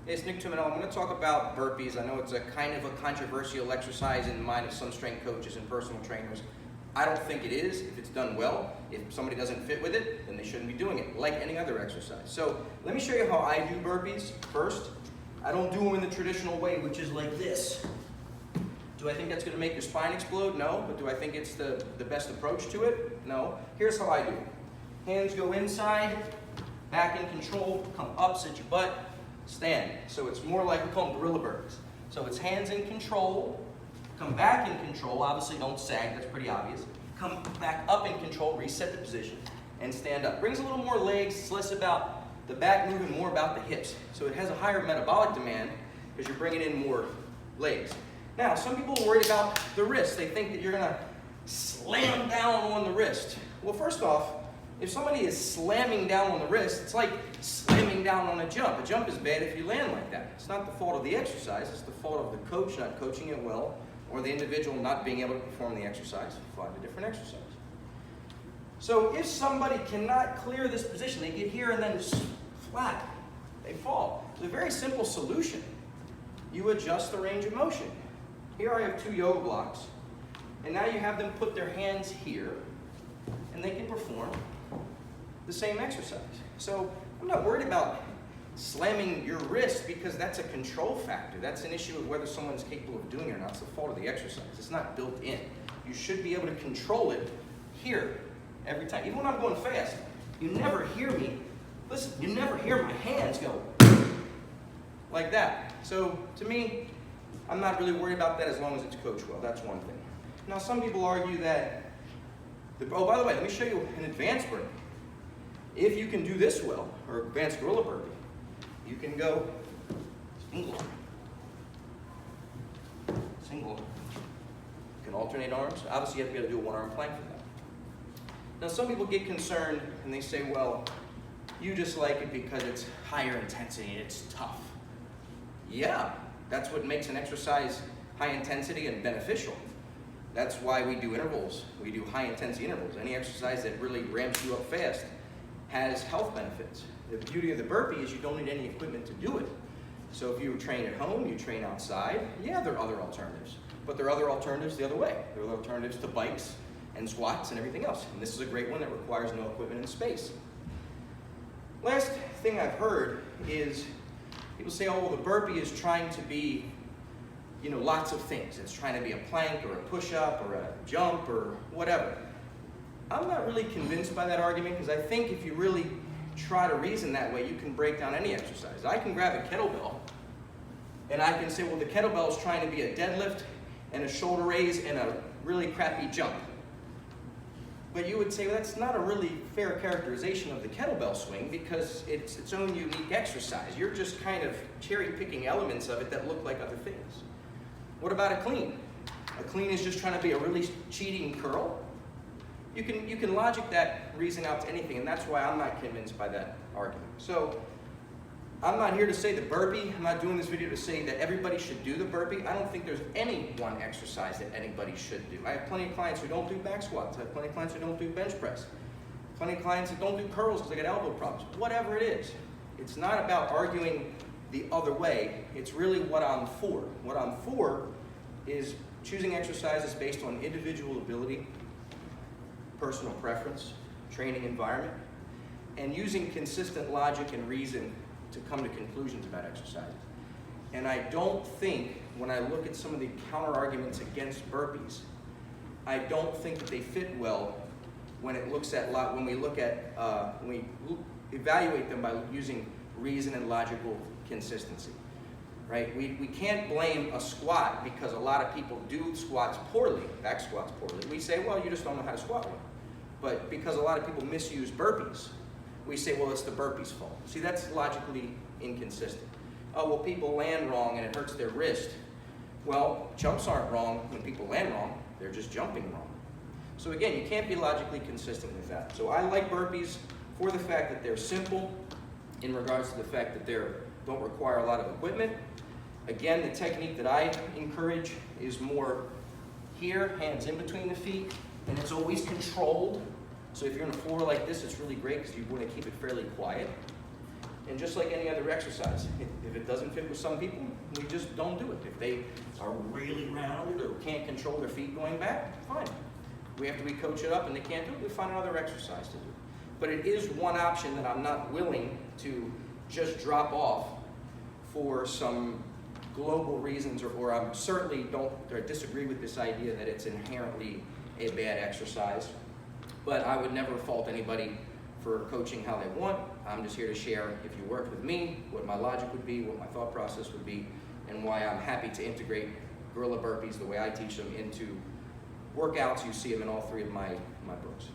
Hey, it's Nick Tumino. I'm going to talk about burpees. I know it's a kind of a controversial exercise in the mind of some strength coaches and personal trainers. I don't think it is if it's done well. If somebody doesn't fit with it, then they shouldn't be doing it, like any other exercise. So let me show you how I do burpees first. I don't do them in the traditional way, which is like this. Do I think that's going to make your spine explode? No. But do I think it's the best approach to it? No. Here's how I do it. Hands go inside, back in control, come up, sit your butt, stand. So it's more like we call them gorilla burpees. So it's hands in control, come back in control, obviously don't sag, that's pretty obvious. Come back up in control, reset the position, and stand up. Brings a little more legs, it's less about the back moving, more about the hips. So it has a higher metabolic demand because you're bringing in more legs. Now, some people are worried about the wrist. They think that you're gonna slam down on the wrist. Well, first off, if somebody is slamming down on the wrist, it's like slamming down on a jump. A jump is bad if you land like that. It's not the fault of the exercise, it's the fault of the coach not coaching it well, or the individual not being able to perform the exercise. Find a different exercise. So if somebody cannot clear this position, they get here and then flat, they fall. It's a very simple solution. You adjust the range of motion. Here I have two yoga blocks, and now you have them put their hands here, and they can perform the same exercise. So I'm not worried about slamming your wrist because that's a control factor. That's an issue of whether someone's capable of doing it or not. It's the fault of the exercise. It's not built in. You should be able to control it here every time. Even when I'm going fast, you never hear me, listen, you never hear my hands go like that. So to me, I'm not really worried about that as long as it's coached well. That's one thing. Now some people argue that, oh, by the way, let me show you an advanced burpee. If you can do this well, or advanced gorilla burpee, you can go single. Single. You can alternate arms. Obviously, you have to be able to do a one-arm plank for that. Now, some people get concerned and they say, well, you just like it because it's higher intensity, it's tough. Yeah, that's what makes an exercise high intensity and beneficial. That's why we do intervals. We do high intensity intervals. Any exercise that really ramps you up fast has health benefits. The beauty of the burpee is you don't need any equipment to do it. So if you train at home, you train outside, yeah, there are other alternatives. But there are other alternatives the other way. There are alternatives to bikes and squats and everything else. And this is a great one that requires no equipment and space. Last thing I've heard is people say, oh, well, the burpee is trying to be, lots of things. It's trying to be a plank or a push-up or a jump or whatever. I'm not really convinced by that argument because I think if you really try to reason that way, you can break down any exercise. I can grab a kettlebell and I can say, well, the kettlebell is trying to be a deadlift and a shoulder raise and a really crappy jump. But you would say, well, that's not a really fair characterization of the kettlebell swing because it's its own unique exercise. You're just kind of cherry-picking elements of it that look like other things. What about a clean? A clean is just trying to be a really cheating curl. You can logic that reason out to anything, and that's why I'm not convinced by that argument. So I'm not here to say the burpee. I'm not doing this video to say that everybody should do the burpee. I don't think there's any one exercise that anybody should do. I have plenty of clients who don't do back squats. I have plenty of clients who don't do bench press. Plenty of clients that don't do curls because they got elbow problems. Whatever it is. It's not about arguing the other way. It's really what I'm for. What I'm for is choosing exercises based on individual ability, personal preference, training environment, and using consistent logic and reason to come to conclusions about exercises. And I don't think, when I look at some of the counter arguments against burpees, I don't think that they fit well when it looks at when we evaluate them by using reason and logical consistency. Right? We can't blame a squat because a lot of people do squats poorly, back squats poorly. We say, well, you just don't know how to squat well. But because a lot of people misuse burpees, we say, well, it's the burpee's fault. See, that's logically inconsistent. Oh, well, people land wrong and it hurts their wrist. Well, jumps aren't wrong when people land wrong. They're just jumping wrong. So again, you can't be logically consistent with that. So I like burpees for the fact that they're simple, in regards to the fact that they don't require a lot of equipment. Again, the technique that I encourage is more here, hands in between the feet, and it's always controlled. So if you're on a floor like this, it's really great because you want to keep it fairly quiet. And just like any other exercise, if it doesn't fit with some people, we just don't do it. If they are really rounded or can't control their feet going back, fine. We have to recoach it up and they can't do it, we find another exercise to do. But it is one option that I'm not willing to just drop off for some global reasons, or I certainly don't or disagree with this idea that it's inherently a bad exercise. But I would never fault anybody for coaching how they want. I'm just here to share, if you worked with me, what my logic would be, what my thought process would be, and why I'm happy to integrate gorilla burpees the way I teach them into workouts. You see them in all three of my books.